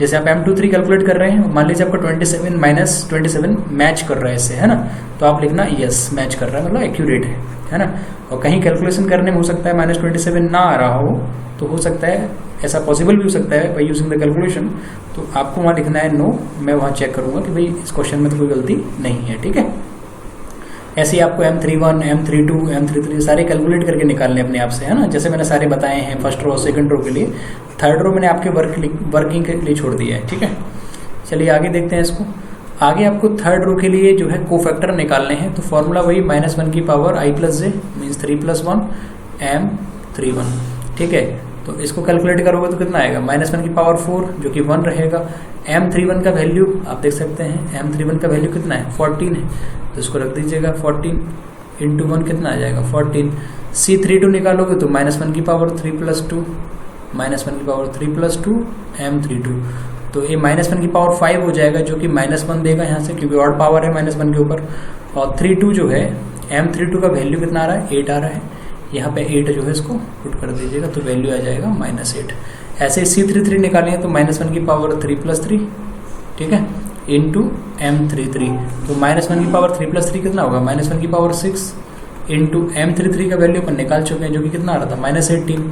जैसे आप M23 कैलकुलेट कर रहे हैं, मान लीजिए आपका 27 - 27 मैच कर रहा है इससे, है ना, तो आप लिखना यस मैच कर रहा है, मतलब एक्यूरेट है ना। और कहीं कैलकुलेशन करने में हो सकता है -27 ना आ रहा हो, तो हो सकता है ऐसा पॉसिबल भी हो सकता है बाई यूजिंग द कैलकुलेशन, तो आपको वहाँ लिखना है नो, मैं वहाँ चेक करूँगा कि भाई इस क्वेश्चन में तो कोई गलती नहीं है, ठीक है। ऐसे ही आपको M31, M32, M33 सारे कैलकुलेट करके निकालने अपने आप से, है ना, जैसे मैंने सारे बताए हैं फर्स्ट रो सेकंड रो के लिए, थर्ड रो मैंने आपके वर्किंग के लिए छोड़ दिया है, ठीक है। चलिए आगे देखते हैं इसको। आगे आपको थर्ड रो के लिए जो है कोफैक्टर निकालने हैं, तो फॉर्मूला वही -1 की power I + j means 3 + 1 M31, ठीक है। तो इसको कैलकुलेट करोगे तो कितना आएगा, -1 की पावर 4 जो कि 1 रहेगा। M31 का वैल्यू आप देख सकते हैं, M31 का वैल्यू कितना है, 14 है, तो इसको रख दीजिएगा 14 × 1 कितना आ जाएगा 14। C32 निकालोगे तो -1 की पावर 3 + 2, -1 की पावर 3 + 2 M32, तो ये -1 की पावर 5 हो जाएगा जो कि -1 देगा यहाँ से, क्योंकि ऑड पावर है -1 के ऊपर। और 32 जो है M32 का वैल्यू कितना आ रहा है, 8 आ रहा है, यहाँ पे 8 जो है इसको पुट कर दीजिएगा तो वैल्यू आ जाएगा -8। ऐसे C33 निकालेंगे तो -1 की पावर 3 + 3, ठीक है, इंटू M33, तो -1 की पावर 3 + 3 कितना होगा, -1 की पावर 6 इंटू M33 का वैल्यू अपन निकाल चुके हैं जो कि कितना आ रहा था -18,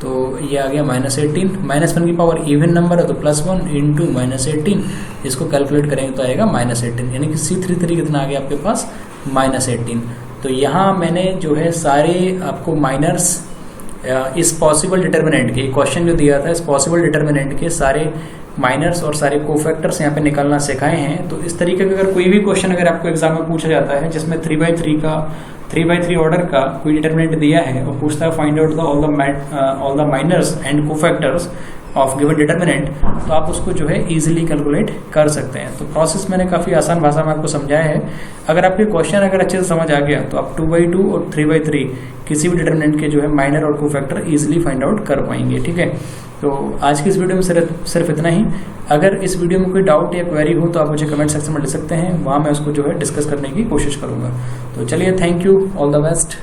तो ये आ गया -18। -1 की पावर इवन नंबर है तो +1 इंटू -18, इसको कैलकुलेट करेंगे तो आएगा -18, यानी कि C33 कितना आ गया आपके पास -18। तो यहाँ मैंने जो है सारे आपको माइनर्स इस पॉसिबल डिटर्मिनेंट के क्वेश्चन जो दिया था, इस पॉसिबल डिटर्मिनेंट के सारे माइनर्स और सारे कोफैक्टर्स यहाँ पे निकालना सिखाए हैं। तो इस तरीके का अगर कोई भी क्वेश्चन अगर आपको एग्जाम में पूछा जाता है जिसमें 3/3 ऑर्डर का कोई डिटर्मिनेंट दिया है और पूछता है find out all the minors and cofactors of given determinant, तो आप उसको जो है इजीली कैलकुलेट कर सकते हैं। तो प्रोसेस मैंने काफ़ी आसान भाषा में आपको समझाया है। अगर आपके क्वेश्चन अगर अच्छे से समझ आ गया तो आप 2/2 और 3/3 किसी भी डिटर्मिनेंट के जो है माइनर और कोफैक्टर इजीली फाइंड आउट कर पाएंगे, ठीक है। तो आज की इस वीडियो में सिर्फ इतना ही। अगर इस वीडियो में कोई डाउट या क्वेरी हो तो आप मुझे कमेंट सेक्शन में लिख सकते हैं, वहाँ मैं उसको जो है डिस्कस करने की कोशिश करूँगा। तो चलिए, thank you, all the best.